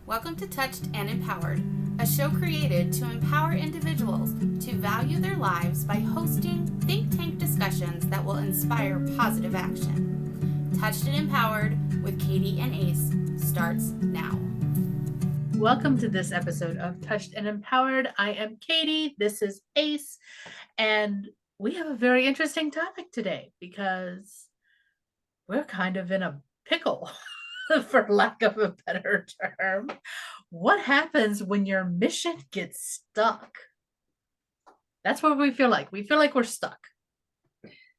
Welcome to Touched and Empowered, a show created to empower individuals to value their lives by hosting think tank discussions that will inspire positive action. Touched and Empowered with Katie and Ace starts now. Welcome to this episode of Touched and Empowered. I am Katie. This is Ace. And we have a very interesting topic today because we're kind of in a pickle, for lack of a better term. What happens when your mission gets stuck? That's what we feel like. We feel like we're stuck.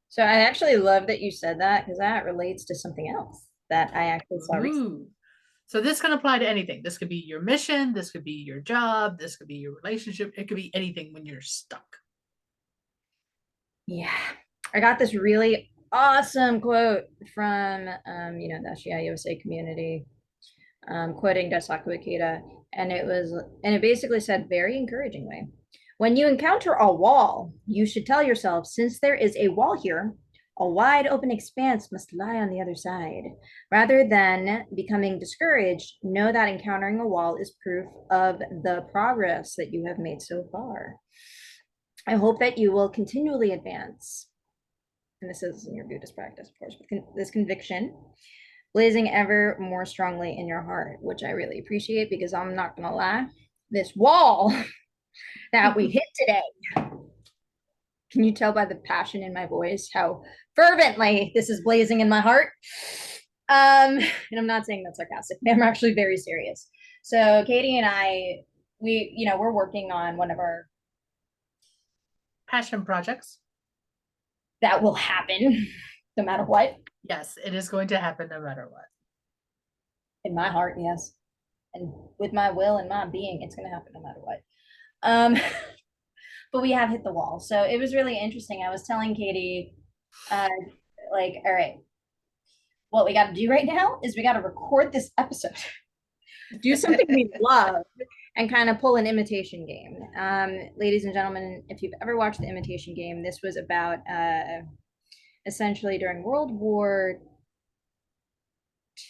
So I actually love that you said that because that relates to something else that I actually saw recently. So this can apply to anything. This could be your mission. This could be your job. This could be your relationship. It could be anything when you're stuck. Yeah, I got this really awesome quote from the Ashia USA community, quoting Daisaku Ikeda, and it basically said very encouragingly, when you encounter a wall, you should tell yourself, since there is a wall here, a wide open expanse must lie on the other side. Rather than becoming discouraged, know that encountering a wall is proof of the progress that you have made so far. I hope that you will continually advance, and this is in your Buddhist practice, of course, with this conviction blazing ever more strongly in your heart, which I really appreciate because I'm not going to lie, this wall that we hit today, can you tell by the passion in my voice how fervently this is blazing in my heart? And I'm not saying that sarcastically. I'm actually very serious. So Katie and I, we're working on one of our Passion projects. That will happen no matter what. Yes, it is going to happen no matter what. In my heart, yes. And with my will and my being, it's going to happen no matter what. But we have hit the wall. So it was really interesting. I was telling Katie, all right, what we got to do right now is we got to record this episode, do something we love, and kind of pull an imitation game. Ladies and gentlemen, if you've ever watched the Imitation Game, this was about essentially during World War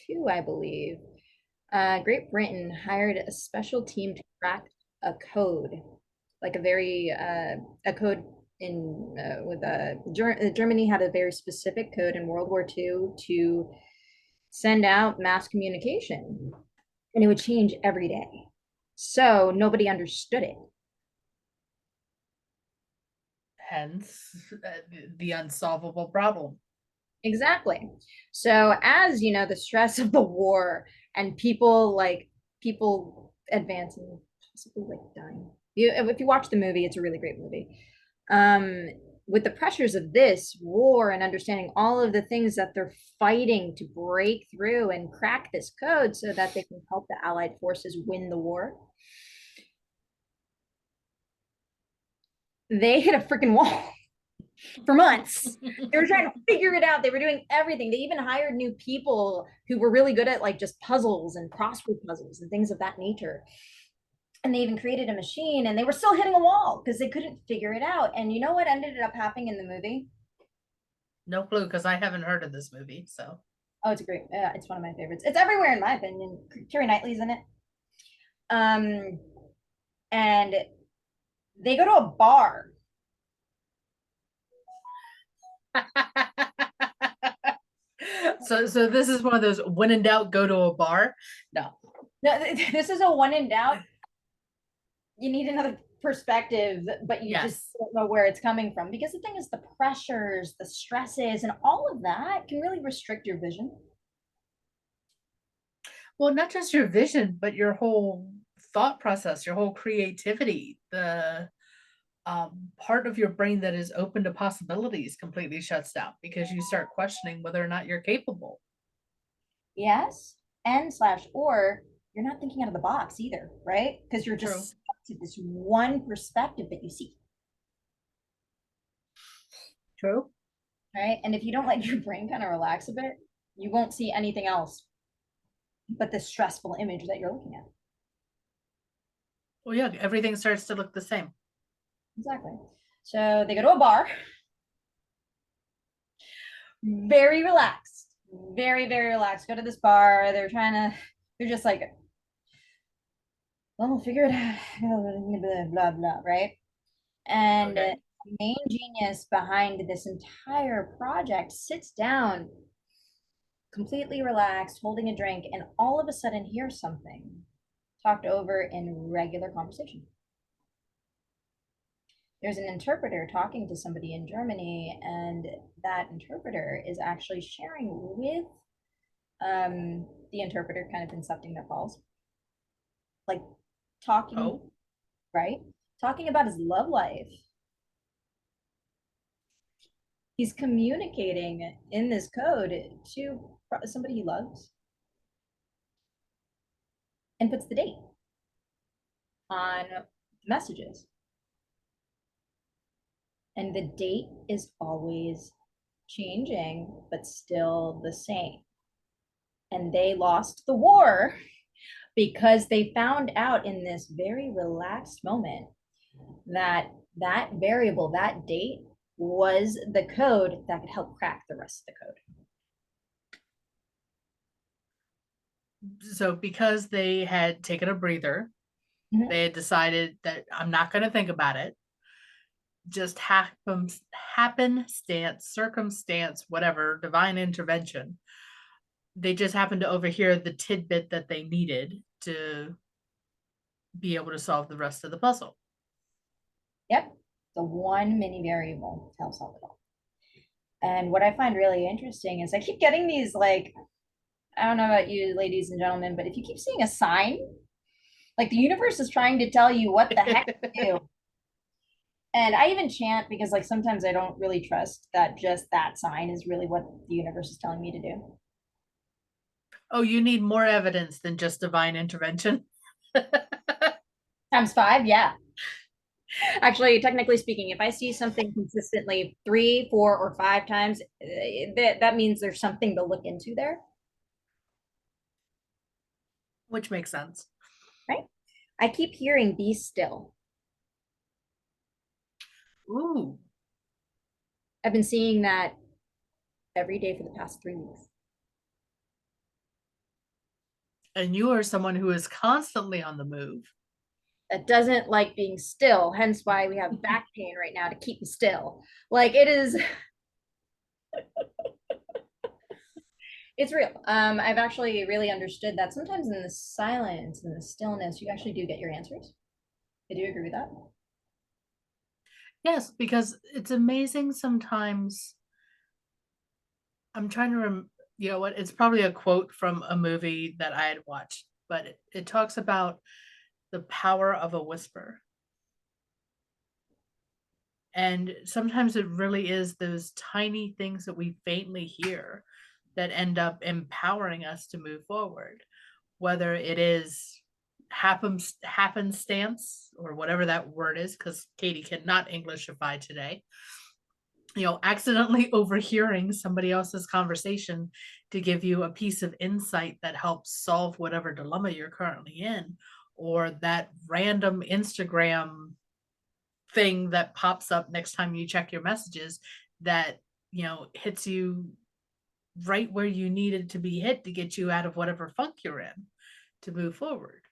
II, I believe. Great Britain hired a special team to crack a code, like a code in Germany had a very specific code in World War II to send out mass communication, and it would change every day. So nobody understood it. Hence the unsolvable problem. Exactly. So as you know, the stress of the war and people advancing, possibly like dying. If you watch the movie, it's a really great movie. With the pressures of this war and understanding all of the things that they're fighting to break through and crack this code so that they can help the Allied forces win the war, they hit a freaking wall for months. They were trying to figure it out. They were doing everything. They even hired new people who were really good at like just puzzles and crossword puzzles and things of that nature. And they even created a machine, and they were still hitting a wall because they couldn't figure it out. And you know what ended up happening in the movie? No clue, because I haven't heard of this movie. So, oh, it's great. It's one of my favorites. It's everywhere in my opinion. Keira Knightley's in it. And they go to a bar. so this is one of those when in doubt, go to a bar. No, this is a when in doubt. You need another perspective, but you just don't know where it's coming from, because the thing is, the pressures, the stresses, and all of that can really restrict your vision. Well, not just your vision, but your whole thought process, your whole creativity. The part of your brain that is open to possibilities completely shuts down because you start questioning whether or not you're capable. Yes, or you're not thinking out of the box either, right? Because you're just stuck to this one perspective that you see. True. Right? And if you don't let your brain kind of relax a bit, you won't see anything else but the stressful image that you're looking at. Well, yeah, everything starts to look the same. Exactly. So they go to a bar, very relaxed, very, very relaxed. Go to this bar. They're just like well, we'll figure it out. Blah, blah, blah, right? And Okay. the main genius behind this entire project sits down completely relaxed, holding a drink, and all of a sudden hears something talked over in regular conversation. There's an interpreter talking to somebody in Germany, and that interpreter is actually sharing with the interpreter, kind of incepting their calls, like talking, Oh, right? Talking about his love life. He's communicating in this code to somebody he loves and puts the date on messages. And the date is always changing, but still the same. And they lost the war because they found out in this very relaxed moment that that variable, that date, was the code that could help crack the rest of the code. so because they had taken a breather, Mhm. they had decided that I'm not going to think about it. Just happenstance, circumstance, whatever, divine intervention. They just happened to overhear the tidbit that they needed to be able to solve the rest of the puzzle. Yep. The one mini variable to help solve it all. And what I find really interesting is I keep getting these, like, I don't know about you, ladies and gentlemen, but if you keep seeing a sign, like the universe is trying to tell you what the heck to do. And I even chant because, like, sometimes I don't really trust that just that sign is really what the universe is telling me to do. Oh, you need more evidence than just divine intervention. Times five, yeah. Actually, technically speaking, if I see something consistently three, four, or five times, that means there's something to look into there, Which makes sense. right? I keep hearing be still. Ooh. I've been seeing that every day for the past 3 weeks. And you are someone who is constantly on the move. That doesn't like being still, hence why we have back pain right now to keep me still. Like it is, it's real. I've actually really understood that sometimes in the silence and the stillness, you actually do get your answers. I do agree with that. Yes, because it's amazing sometimes. I'm trying to you know what? It's probably a quote from a movie that I had watched, but it talks about the power of a whisper. And sometimes it really is those tiny things that we faintly hear that end up empowering us to move forward, whether it is happenstance or whatever that word is, because Katie cannot Englishify today. You know, accidentally overhearing somebody else's conversation to give you a piece of insight that helps solve whatever dilemma you're currently in, or that random Instagram thing that pops up next time you check your messages that, you know, hits you right where you needed to be hit to get you out of whatever funk you're in to move forward.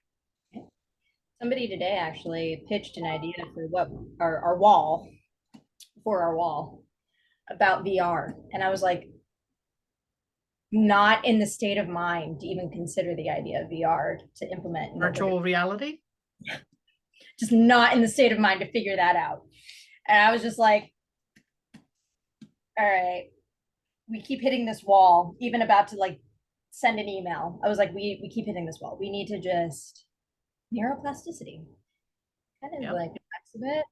Somebody today actually pitched an idea for what our wall, for our wall about VR. And I was like, not in the state of mind to even consider the idea of VR to implement in what we're doing. Virtual reality. Just not in the state of mind to figure that out. And I was just like, all right, we keep hitting this wall, even about to like send an email. I was like, we keep hitting this wall. We need to just neuroplasticity, kind of Yep. like relax a bit,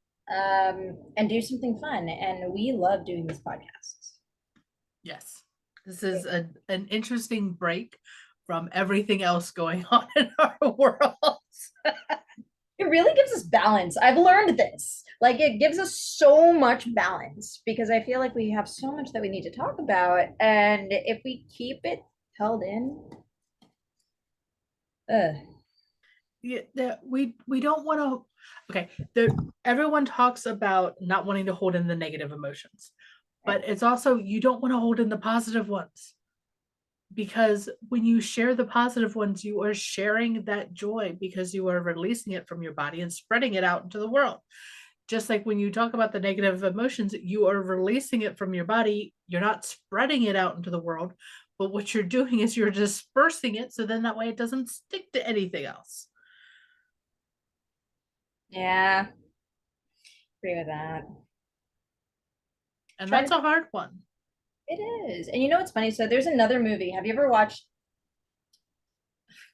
and do something fun. And we love doing these podcasts. Yes. This is an interesting break from everything else going on in our world. It really gives us balance. I've learned this. Like it gives us so much balance because I feel like we have so much that we need to talk about. And if we keep it held in, uh, Yeah, we don't want to. Okay, everyone talks about not wanting to hold in the negative emotions, but it's also you don't want to hold in the positive ones. because when you share the positive ones, you are sharing that joy because you are releasing it from your body and spreading it out into the world. Just like when you talk about the negative emotions, you are releasing it from your body. You're not spreading it out into the world, but what you're doing is you're dispersing it so then that way it doesn't stick to anything else. Yeah, agree with that. And Try that's to, a hard one. it is. And you know what's funny? So there's another movie. Have you ever watched,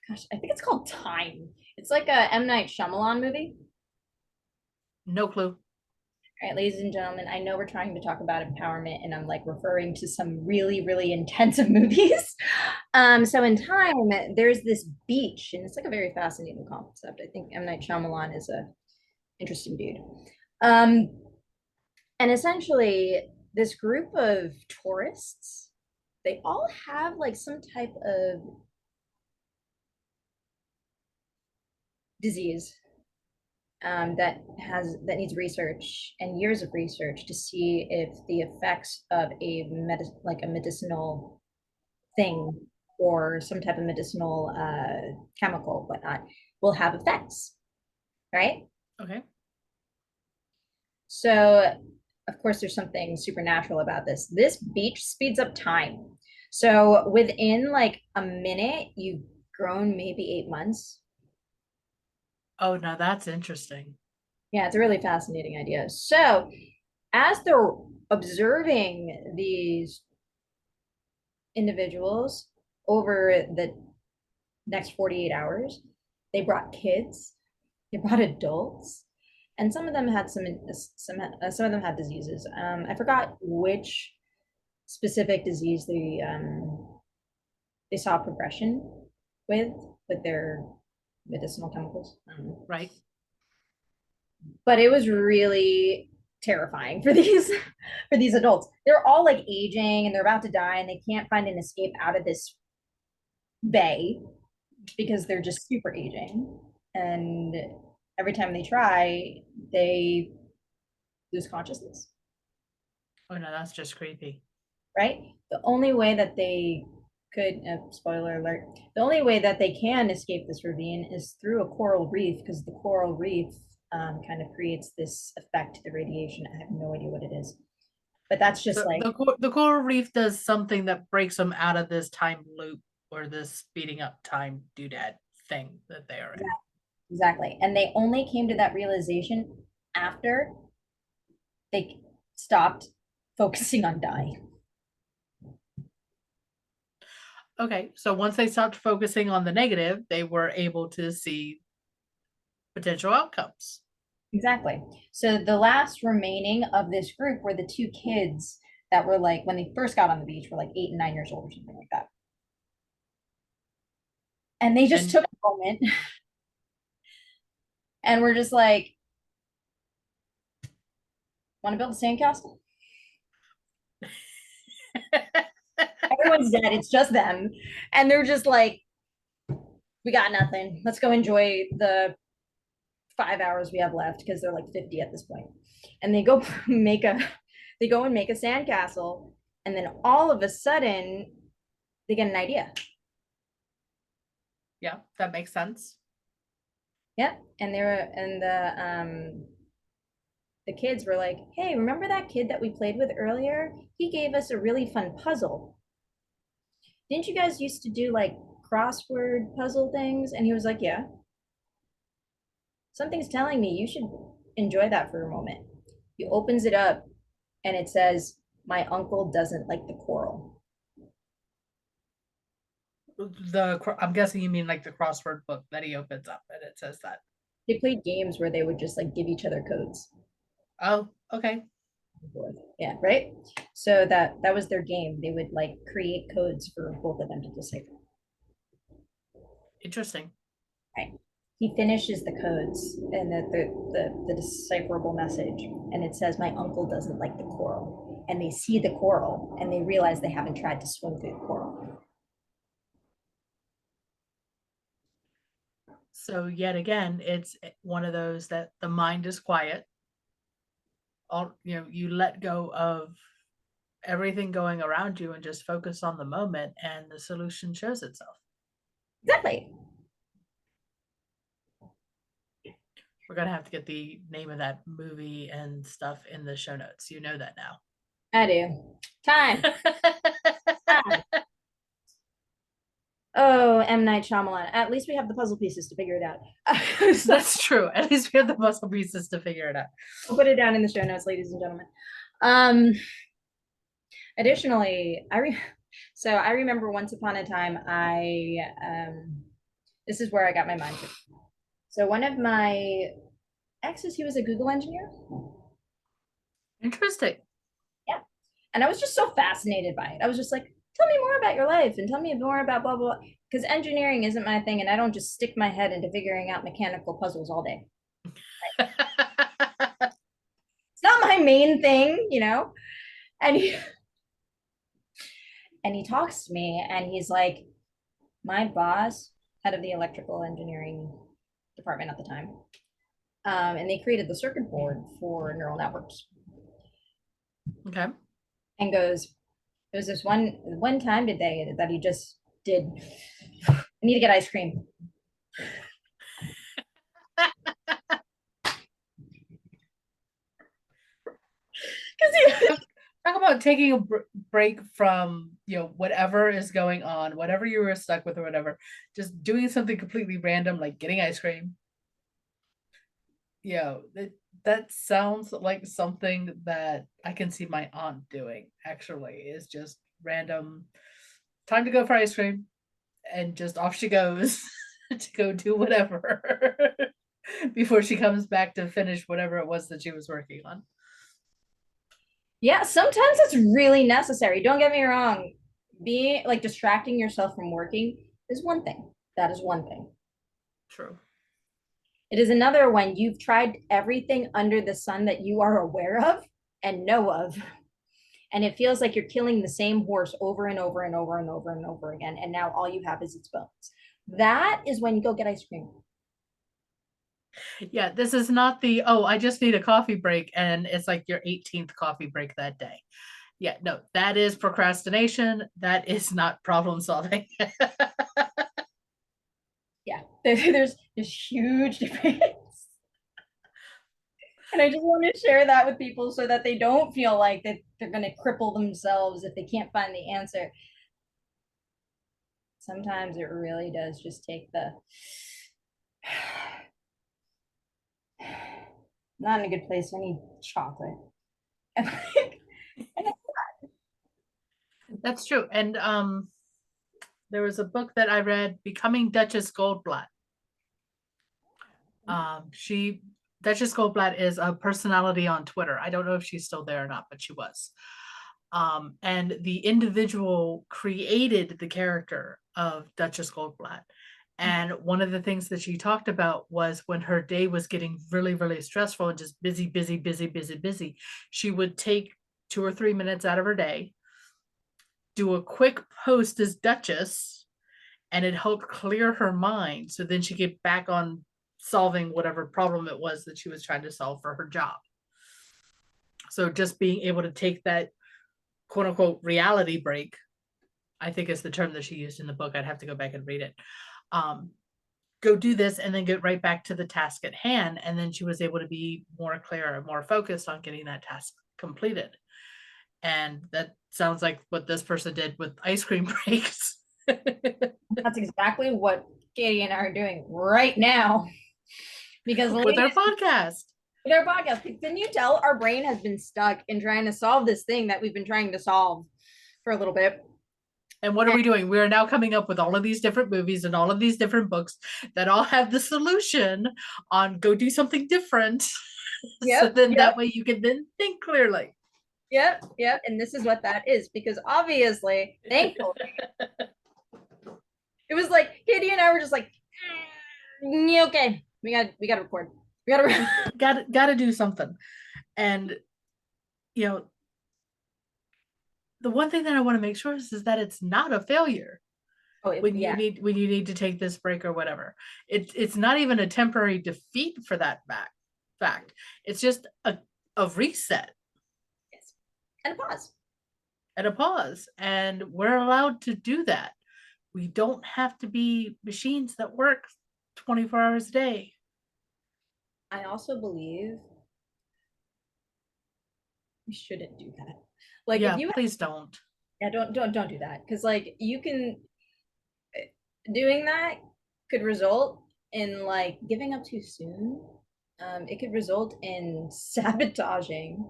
gosh, I think it's called Time. It's like a M. Night Shyamalan movie. No clue. All right, ladies and gentlemen, I know we're trying to talk about empowerment and I'm like referring to some really, really intensive movies. So in Time, there's this beach, and it's like a very fascinating concept. I think M. Night Shyamalan is a interesting dude. Um, and essentially, this group of tourists, they all have like some type of disease that needs research and years of research to see if the effects of like a medicinal thing or some type of medicinal chemical whatnot will have effects, right? Okay. So of course there's something supernatural about this beach speeds up time, so within like a minute you've grown maybe 8 months. Oh, now that's interesting. Yeah, it's a really fascinating idea. So as they're observing these individuals over the next 48 hours, they brought kids, they brought adults, and some of them had some of them had diseases. I forgot which specific disease they saw progression with with their medicinal chemicals. Right. But it was really terrifying for these for these adults. They're all like aging and they're about to die and they can't find an escape out of this bay because they're just super aging. And every time they try, they lose consciousness, Oh, no, that's just creepy. right? The only way that they could, spoiler alert, the only way that they can escape this ravine is through a coral reef because the coral reef kind of creates this effect to the radiation. I have no idea what it is, but that's just like, The coral reef does something that breaks them out of this time loop or this speeding up time doodad thing that they are in. exactly. And they only came to that realization after they stopped focusing on dying. Okay, so once they stopped focusing on the negative, they were able to see potential outcomes. Exactly. So the last remaining of this group were the two kids that were like, when they first got on the beach, were like 8 and 9 years old or something like that. And they just And took a moment and were just like, want to build a sandcastle? Everyone's dead. It's just them. And they're just like, we got nothing. Let's go enjoy the 5 hours we have left because they're like 50 at this point. And they go they go and make a sandcastle. And then all of a sudden, they get an idea. yeah, that makes sense. Yep. And they were, and the kids were like, hey, remember that kid that we played with earlier? He gave us a really fun puzzle. Didn't you guys used to do like crossword puzzle things? And he was like, yeah. Something's telling me you should enjoy that for a moment. He opens it up and it says, my uncle doesn't like the coral. I'm guessing you mean like the crossword book that he opens up and it says that. They played games where they would just like give each other codes. Oh, okay. Yeah, right. So that was their game. They would like create codes for both of them to decipher. Interesting. Right. He finishes the codes and the decipherable message, and it says, "My uncle doesn't like the coral." And they see the coral, and they realize they haven't tried to swim through the coral. So yet again, it's one of those that the mind is quiet. All you know, you let go of everything going around you and just focus on the moment, and the solution shows itself. Exactly. We're gonna have to get the name of that movie and stuff in the show notes. You know that now. I do. Time. Time. Oh, M. Night Shyamalan. At least we have the puzzle pieces to figure it out. So That's true. At least we have the puzzle pieces to figure it out. we'll put it down in the show notes, ladies and gentlemen. Um, additionally, I remember once upon a time this is where I got my mind. So one of my exes, he was a Google engineer. Interesting. Yeah. And I was just so fascinated by it. I was just like, tell me more about your life and tell me more about blah, blah, blah. Because engineering isn't my thing. And I don't just stick my head into figuring out mechanical puzzles all day. It's not my main thing, you know? And he talks to me and he's like, my boss, head of the electrical engineering department at the time, and they created the circuit board for neural networks. Okay. And goes, there was this one time today that he just did, I need to get ice cream. Talk about taking a break from, whatever is going on, whatever you were stuck with or whatever, just doing something completely random, like getting ice cream. That sounds like something that I can see my aunt doing, actually, is just random time to go for ice cream, and just off she goes to go do whatever before she comes back to finish whatever it was that she was working on. Yeah, sometimes it's really necessary. Don't get me wrong. Being like distracting yourself from working is one thing. That is one thing. True. It is another when you've tried everything under the sun that you are aware of and know of. And it feels like you're killing the same horse over and over and over and over and over again. And now all you have is its bones. That is when you go get ice cream. Yeah, this is not I just need a coffee break, and it's like your 18th coffee break that day. Yeah, no, that is procrastination. That is not problem solving. Yeah, there's huge difference. And I just want to share that with people so that they don't feel like that they're going to cripple themselves if they can't find the answer. Sometimes it really does just take the not in a good place. I need chocolate. That's true. And there was a book that I read, Becoming Duchess Goldblatt. Duchess Goldblatt is a personality on Twitter. I don't know if she's still there or not, but she was. And the individual created the character of Duchess Goldblatt. And one of the things that she talked about was when her day was getting really, really stressful and just busy, busy, busy, busy, busy, she would take 2 or 3 minutes out of her day, do a quick post as Duchess, and it helped clear her mind. So then she get back on solving whatever problem it was that she was trying to solve for her job. So just being able to take that quote unquote reality break, I think is the term that she used in the book. I'd have to go back and read it. Go do this and then get right back to the task at hand. And then she was able to be more clear and more focused on getting that task completed. And that sounds like what this person did with ice cream breaks. That's exactly what Katie and I are doing right now. Because with our podcast. With our podcast. Can you tell our brain has been stuck in trying to solve this thing that we've been trying to solve for a little bit? And what are we doing? We are now coming up with all of these different movies and all of these different books that all have the solution on go do something different. Yep, so then that way you can then think clearly. Yep. And this is what that is, because obviously, thankfully, it was like Katie and I were just like, okay, we got to record. We got to do something. And the one thing that I want to make sure is that it's not a failure. When you need to take this break or whatever, it's not even a temporary defeat for that fact. It's just a reset. Yes, and a pause. and a pause. And we're allowed to do that. We don't have to be machines that work 24 hours a day. I also believe we shouldn't do that. Like if Yeah, you please don't. yeah, don't do that. Because like you can doing that could result in like giving up too soon. It could result in sabotaging,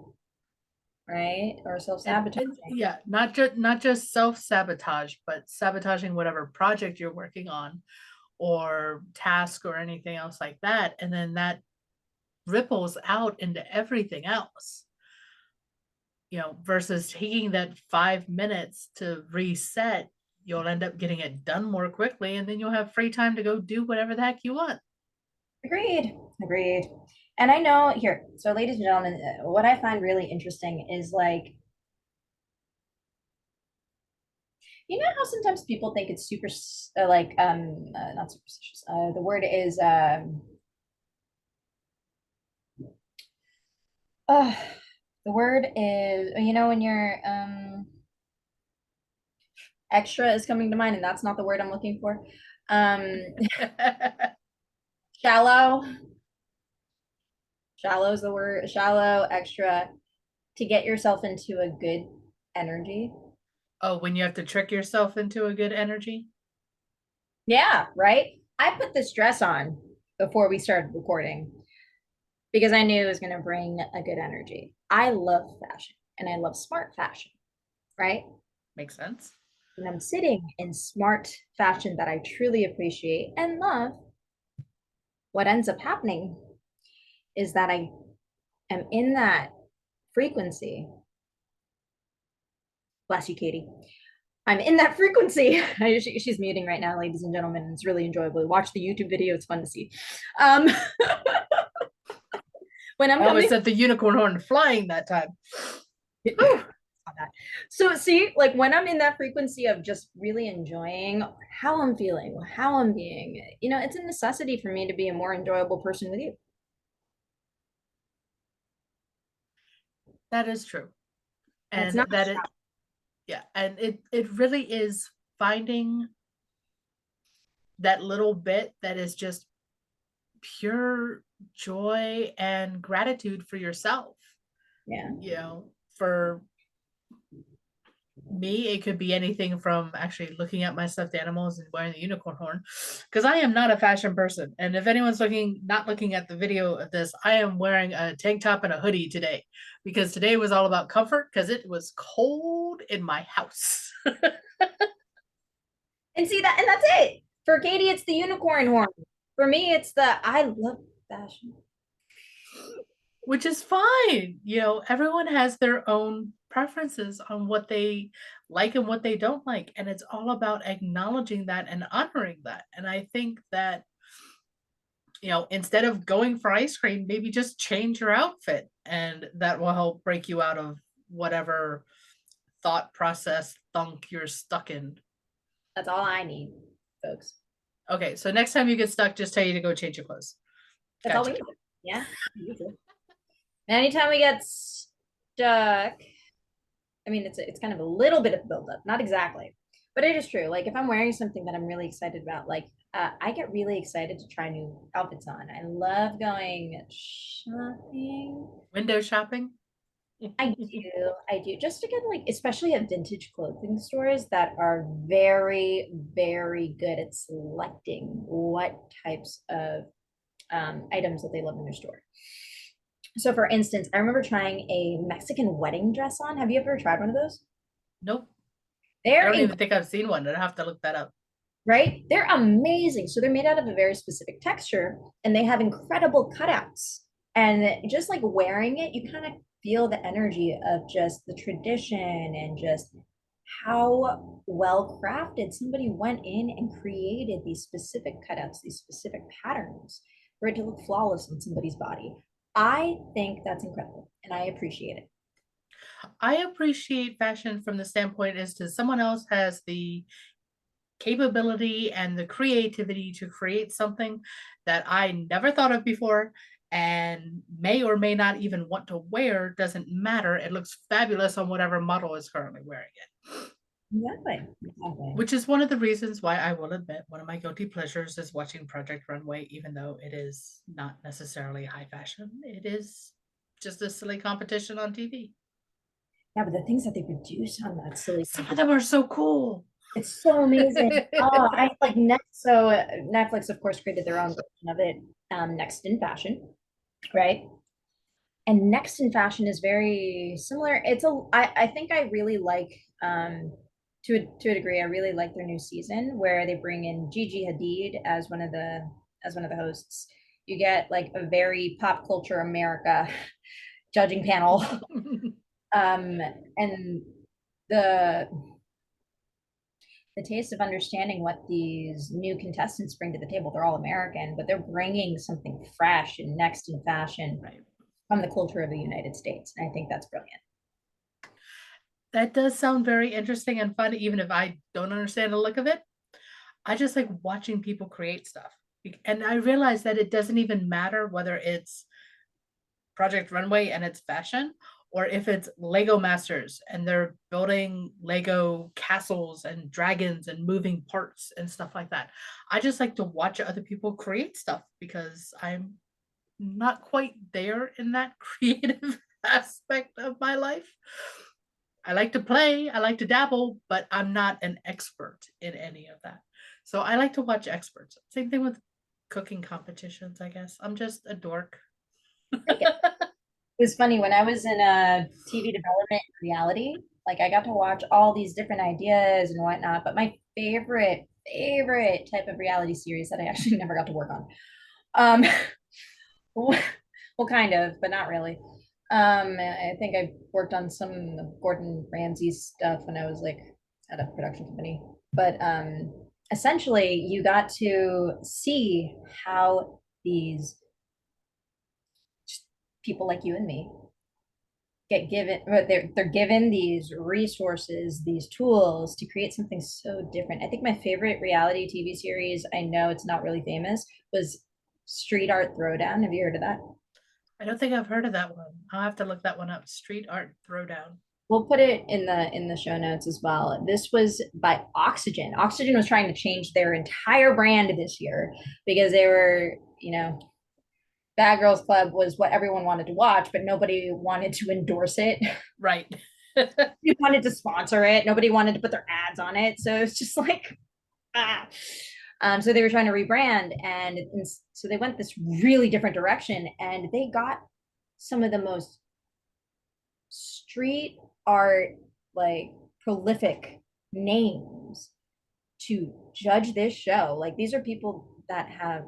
right? Or And self-sabotaging. yeah, not just self-sabotage, but sabotaging whatever project you're working on or task or anything else like that. And then that ripples out into everything else. Versus taking that 5 minutes to reset, you'll end up getting it done more quickly, and then you'll have free time to go do whatever the heck you want. Agreed. Agreed. And I know here, so ladies and gentlemen, what I find really interesting is like, you know how sometimes people think it's super, not superstitious. The word is, uh, the word is, when you're, extra is coming to mind, and that's not the word I'm looking for. Um, shallow. Shallow is the word. Shallow, extra, to get yourself into a good energy. Oh, when you have to trick yourself into a good energy? Yeah, right. I put this dress on before we started recording because I knew it was going to bring a good energy. I love fashion and I love smart fashion, right? Makes sense. When I'm sitting in smart fashion that I truly appreciate and love, what ends up happening is that I am in that frequency. Bless you, Katie. I'm in that frequency. She's muting right now, ladies and gentlemen. It's really enjoyable. Watch the YouTube video. It's fun to see. Um, when I'm I always coming, sent the unicorn horn flying that time. so see, like when I'm in that frequency of just really enjoying how I'm feeling, how I'm being, it's a necessity for me to be a more enjoyable person with you. That is true. And it's And not that it yeah, and it really is finding that little bit that is just pure joy and gratitude for yourself. yeah. For me, it could be anything from actually looking at my stuffed animals and wearing the unicorn horn, because I am not a fashion person. And if anyone's not looking at the video of this, I am wearing a tank top and a hoodie today, because today was all about comfort because it was cold in my house. And see that, and that's it. For Katie, it's the unicorn horn. For me, it's the I love fashion. Which is fine. Everyone has their own preferences on what they like and what they don't like. And it's all about acknowledging that and honoring that. And I think that, instead of going for ice cream, maybe just change your outfit, and that will help break you out of whatever thought process thunk you're stuck in. That's all I need, folks. Okay, so next time you get stuck, just tell you to go change your clothes. That's all we Gotcha. need. Yeah. Anytime we get stuck, I mean, it's kind of a little bit of buildup, not exactly, but it is true. Like if I'm wearing something that I'm really excited about, like I get really excited to try new outfits on. I love going shopping. Window shopping? I do, just to get like, especially at vintage clothing stores that are very, very good at selecting what types of items that they love in their store. So, for instance, I remember trying a Mexican wedding dress on. Have you ever tried one of those? Nope. I They're don't even think I've seen one. I'd have to look that up. right? They're amazing. So they're made out of a very specific texture and they have incredible cutouts. And just like wearing it, you kind of feel the energy of just the tradition and just how well crafted somebody went in and created these specific cutouts, these specific patterns for it to look flawless on somebody's body. I think that's incredible and I appreciate it. I appreciate fashion from the standpoint as to someone else has the capability and the creativity to create something that I never thought of before. and may or may not even want to wear, doesn't matter. It looks fabulous on whatever model is currently wearing it. Exactly. Exactly. Which is one of the reasons why I will admit one of my guilty pleasures is watching Project Runway, even though it is not necessarily high fashion. It is just a silly competition on TV. Yeah, but the things that they produce on that silly, Some of them are so cool. it's so amazing. Oh, I like next. So Netflix, of course, created their own version of it, Next in Fashion, right? And Next in Fashion is very similar. I think I really like to a degree, I really like their new season where they bring in Gigi Hadid as one of the hosts. You get like a very pop culture America judging panel. And the the taste of understanding what these new contestants bring to the table. They're all American, but they're bringing something fresh and next in fashion Right. from the culture of the United States. And I think that's brilliant. That does sound very interesting and fun, even if I don't understand the look of it. I just like watching people create stuff. And I realize that it doesn't even matter whether it's Project Runway and it's fashion, or if it's Lego Masters and they're building Lego castles and dragons and moving parts and stuff like that. I just like to watch other people create stuff because I'm not quite there in that creative aspect of my life. I like to play, I like to dabble, but I'm not an expert in any of that. So I like to watch experts. Same thing with cooking competitions, I guess. I'm just a dork. It was funny when I was in a TV development reality, like I got to watch all these different ideas and whatnot, but my favorite type of reality series that I actually never got to work on. Um, well, kind of, but not really. I think I worked on some of Gordon Ramsay's stuff when I was like at a production company. But essentially, you got to see how these people like you and me get given, or they're given these resources, these tools to create something so different. I think my favorite reality TV series, I know it's not really famous, was Street Art Throwdown. Have you heard of that? I don't think I've heard of that one. I'll have to look that one up. Street art throwdown. We'll put it in the show notes as well. This was by Oxygen. Oxygen was trying to change their entire brand this year because they were, Bad Girls Club was what everyone wanted to watch, but nobody wanted to endorse it. Right. Nobody wanted to sponsor it. Nobody wanted to put their ads on it. So it's just like, ah. So they were trying to rebrand, and so they went this really different direction, and they got some of the most street art, like prolific names to judge this show. Like these are people that have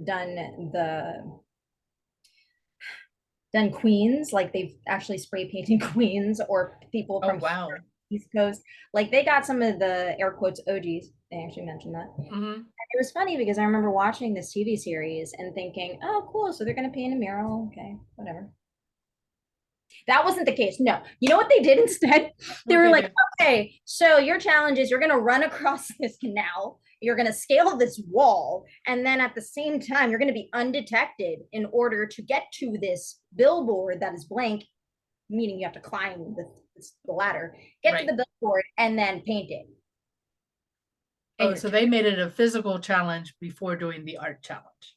done the done Queens, like they've actually spray painted Queens, or people Oh from wow. East Coast. Like they got some of the air quotes OGs. They actually mentioned that. Mm-hmm. It was funny because I remember watching this TV series and thinking, oh, cool. So they're going to paint a mural. Okay, whatever. That wasn't the case. No. You know what they did instead? They were like, okay, so your challenge is you're going to run across this canal. You're going to scale this wall. And then at the same time, you're going to be undetected in order to get to this billboard that is blank, meaning you have to climb the ladder, get Right. to the billboard, and then paint it. Oh, so they made it a physical challenge before doing the art challenge.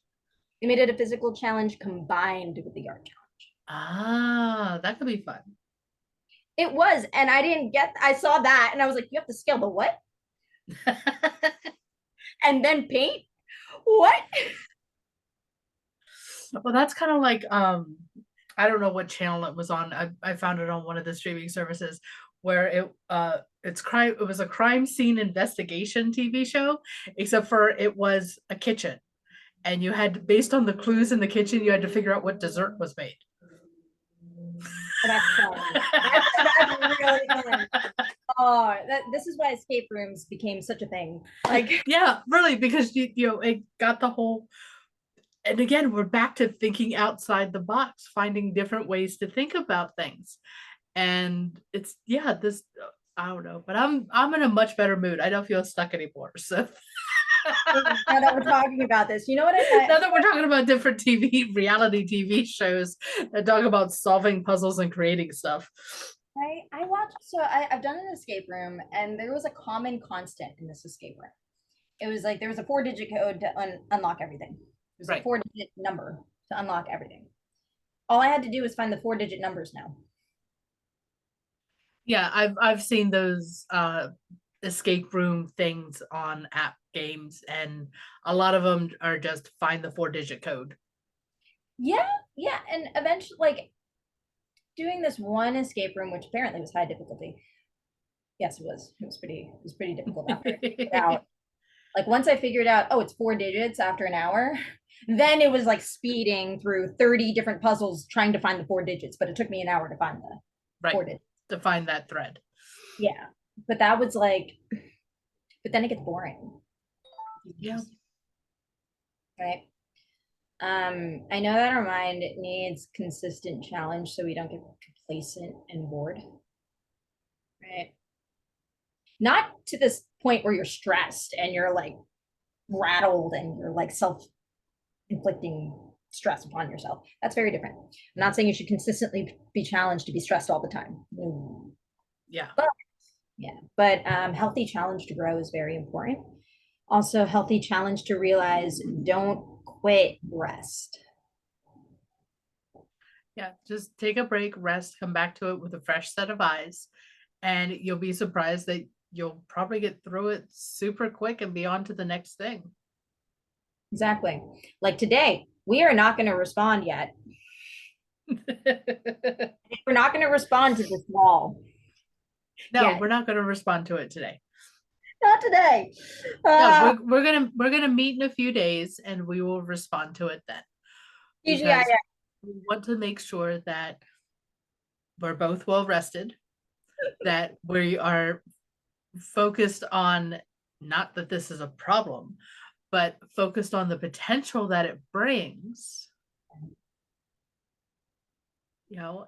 They made it a physical challenge combined with the art challenge. Ah, that could be fun. It was, and I saw that, and I was like, you have to scale the what? And then paint? What? Well, that's kind of like I don't know what channel it was on. I found it on one of the streaming services where it was a crime scene investigation TV show, except for it was a kitchen. And you had, based on the clues in the kitchen, you had to figure out what dessert was made. That's fun. That's really fun. Oh, this is why escape rooms became such a thing. Like, yeah, really, because it got the whole. And again, we're back to thinking outside the box, finding different ways to think about things. And it's this I don't know, but I'm in a much better mood. I don't feel stuck anymore. So Now that we're talking about this, you know what Now that we're talking about different reality TV shows that talk about solving puzzles and creating stuff. I watched, I've done an escape room, and there was a common constant in this escape room. It was like there was a 4-digit code to unlock everything. There's a Right. 4-digit number to unlock everything. All I had to do was find the 4-digit numbers now. Yeah, I've seen those escape room things on app games, and a lot of them are just find the 4-digit code. Yeah, yeah, and eventually, like doing this one escape room, which apparently was high difficulty. Yes, it was. It was pretty difficult after I figured it out. Like once I figured out, oh, it's 4 digits after an hour, then it was like speeding through 30 different puzzles trying to find the 4 digits, but it took me an hour to find the Right. 4 digits. To find that thread. Yeah. But that was like, but then it gets boring. Yeah. Right. I know that our mind needs consistent challenge so we don't get complacent and bored. Right. Not to this point where you're stressed and you're like rattled and you're like self-inflicting stress upon yourself. That's very different. I'm not saying you should consistently be challenged to be stressed all the time. Yeah. But healthy challenge to grow is very important. Also, healthy challenge to realize don't quit, rest. Yeah, just take a break, rest, come back to it with a fresh set of eyes, and you'll be surprised that you'll probably get through it super quick and be on to the next thing. Exactly. Like today, we are not going to respond yet. We're not going to respond to this wall. No, we're not going to respond to it today. Not today. No, we're gonna meet in a few days and we will respond to it then. Usually, Because we want to make sure that we're both well rested, that we are focused on, not that this is a problem, but focused on the potential that it brings,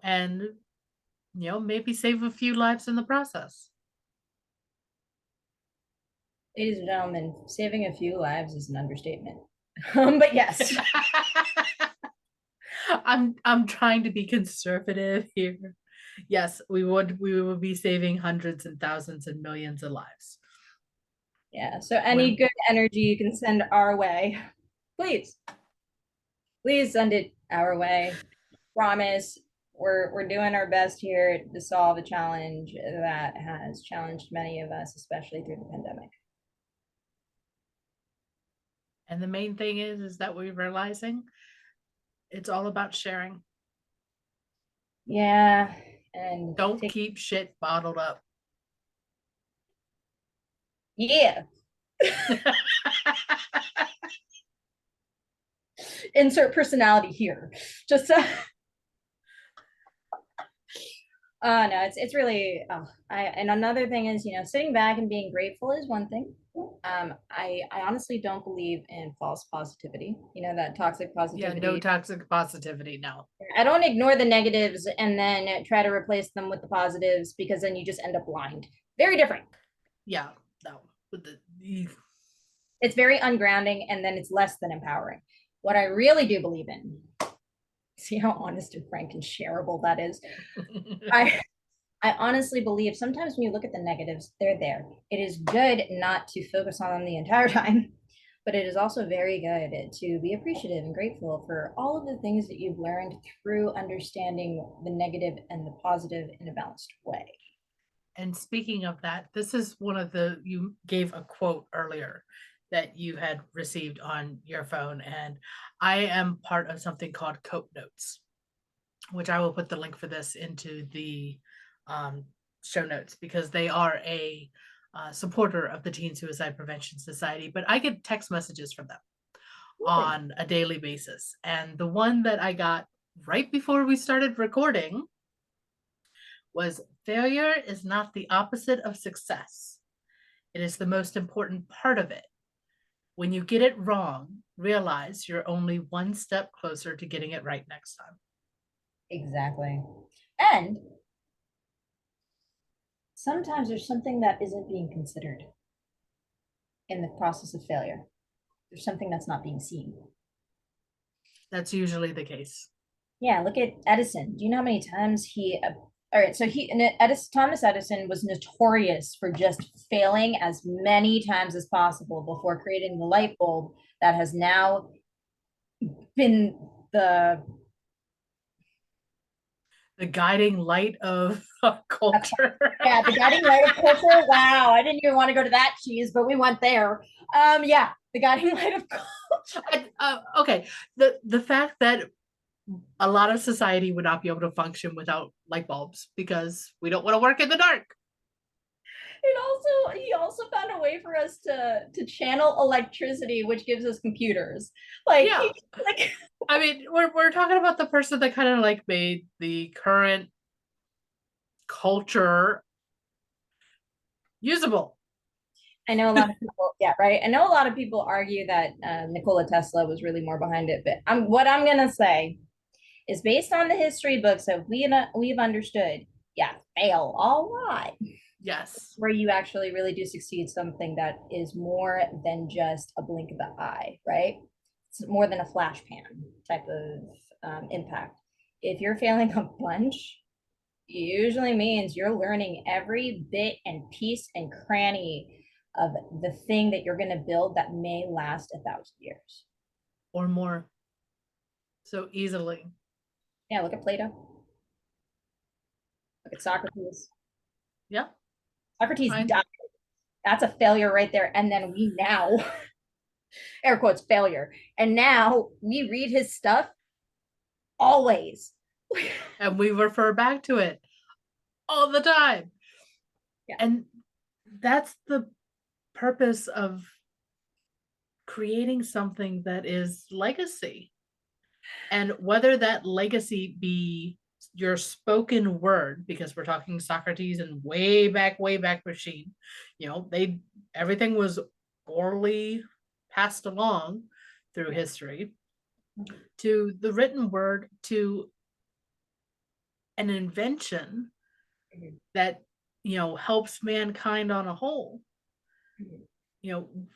and maybe save a few lives in the process. ladies and gentlemen, saving a few lives is an understatement. But yes. I'm trying to be conservative here. Yes, we will be saving hundreds and thousands and millions of lives. Yeah. So any good energy you can send our way, please send it our way. Promise we're doing our best here to solve a challenge that has challenged many of us, especially through the pandemic. And the main thing is that we're realizing it's all about sharing. Yeah. And don't keep shit bottled up. Yeah. Insert personality here. Just no, it's really and another thing is, sitting back and being grateful is one thing. I honestly don't believe in false positivity, that toxic positivity. Yeah, no toxic positivity, no. I don't ignore the negatives and then try to replace them with the positives, because then you just end up blind. Very different. Yeah, no. It's very ungrounding, and then it's less than empowering. What I really do believe in, see how honest and frank and shareable that is. I honestly believe sometimes when you look at the negatives, they're there. It is good not to focus on them the entire time, but it is also very good to be appreciative and grateful for all of the things that you've learned through understanding the negative and the positive in a balanced way. And speaking of that, this is you gave a quote earlier that you had received on your phone, and I am part of something called Cope Notes, which I will put the link for this into the show notes, because they are a supporter of the Teen Suicide Prevention Society, but I get text messages from them on a daily basis. And the one that I got right before we started recording was, failure is not the opposite of success. It is the most important part of it. When you get it wrong, realize you're only one step closer to getting it right next time. Exactly. And sometimes there's something that isn't being considered. in the process of failure. There's something that's not being seen. That's usually the case. Yeah, look at Edison. Do you know how many times all right, so Thomas Edison was notorious for just failing as many times as possible before creating the light bulb that has now been the The guiding light of our culture. yeah, the guiding light of culture. Wow, I didn't even want to go to that cheese, but we went there. Yeah, the guiding light of culture. Okay, the fact that a lot of society would not be able to function without light bulbs because we don't want to work in the dark. He also found a way for us to channel electricity, which gives us computers. Like, Yeah. like I mean, we're talking about the person that kind of like made the current culture usable. I know a lot of people, yeah, right. I know a lot of people argue that Nikola Tesla was really more behind it, but what I'm gonna say is based on the history books that we've understood. Yeah, fail a lot. Yes. Where you actually really do succeed something that is more than just a blink of the eye, right? It's more than a flash pan type of impact. If you're failing a bunch, it usually means you're learning every bit and piece and cranny of the thing that you're going to build that may last 1,000 years or more. So easily. Yeah, look at Plato. Look at Socrates. Yeah. Socrates died. That's a failure right there. And then we now, air quotes, failure. And now we read his stuff always. And we refer back to it all the time. Yeah. And that's the purpose of creating something that is legacy. And whether that legacy be your spoken word, because we're talking Socrates and way back machine, everything was orally passed along through history, to the written word, to an invention that helps mankind on a whole.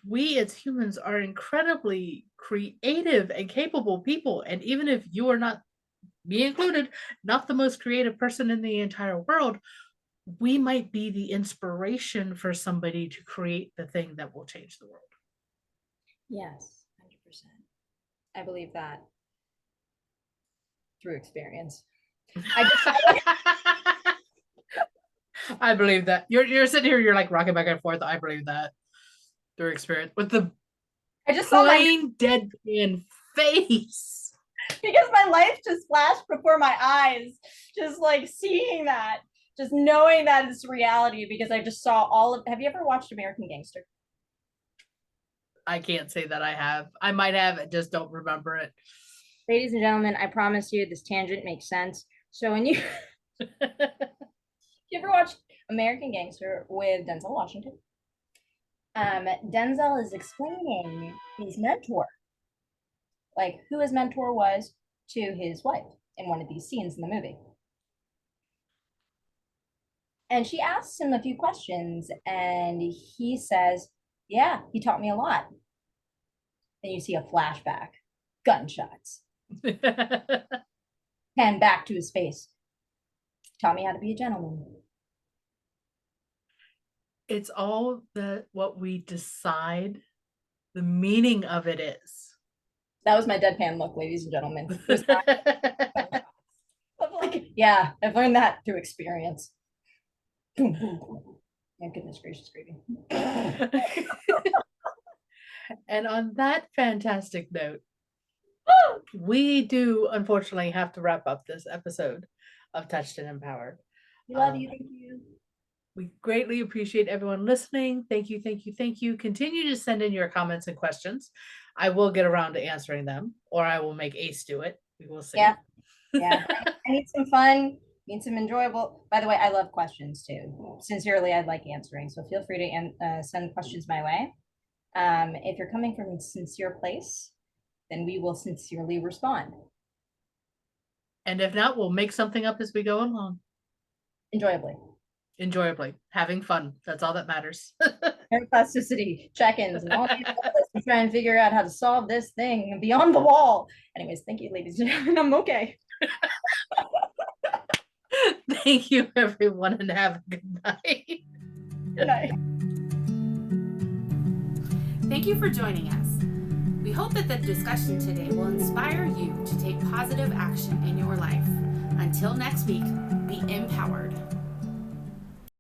We as humans are incredibly creative and capable people, and even if you are not, me included, not the most creative person in the entire world, we might be the inspiration for somebody to create the thing that will change the world. Yes, 100%. I believe that through experience. I believe that. You're sitting here, you're like rocking back and forth. I believe that through experience with the I just saw plain deadpan face. Because my life just flashed before my eyes, just like seeing that, just knowing that it's reality because I just saw have you ever watched American Gangster? I can't say that I have. I might have, I just don't remember it. Ladies and gentlemen, I promise you this tangent makes sense. So when you you ever watch American Gangster with Denzel Washington? Denzel is explaining his mentor, like who his mentor was to his wife in one of these scenes in the movie. And she asks him a few questions, and he says, yeah, he taught me a lot. Then you see a flashback, gunshots, and back to his face. Taught me how to be a gentleman. It's all what we decide the meaning of it is. That was my deadpan look, ladies and gentlemen. Like, yeah, I've learned that through experience. Boom, boom, boom. Yeah, goodness gracious, gravy. And on that fantastic note, we do unfortunately have to wrap up this episode of Touched and Empowered. We love you. Thank you. We greatly appreciate everyone listening. Thank you, thank you, thank you. Continue to send in your comments and questions. I will get around to answering them, or I will make Ace do it. We will see. Yeah. I need some fun, need some enjoyable. By the way, I love questions too. Sincerely, I'd like answering. So feel free to send questions my way. If you're coming from a sincere place, then we will sincerely respond. And if not, we'll make something up as we go along. Enjoyably. Having fun. That's all that matters. neuroplasticity check-ins and all these others to try and figure out how to solve this thing beyond the wall. Anyways, thank you, ladies and gentlemen. I'm okay. Thank you, everyone, and have a good night. Good night. Thank you for joining us. We hope that the discussion today will inspire you to take positive action in your life. Until next week, be empowered.